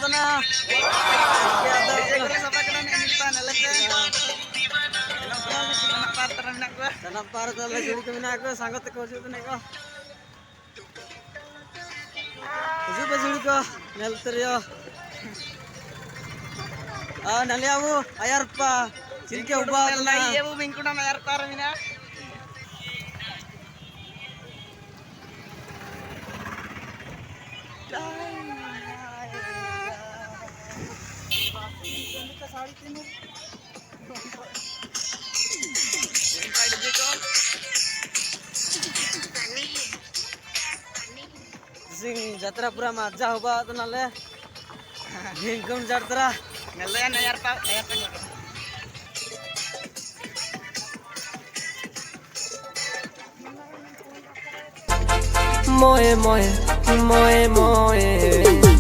ना tanap par tala juri ko mina ko sangot ko ju ne ko ju ba juri ko nel teriyo nali abu ayar pa cirke uba na iya bu bhimkund ayar par mina सिंग जत्रा पूरा मजा होगा तो नाले भीमकुंड जत्रा नले ना यार पा मोए मोए मोए मोए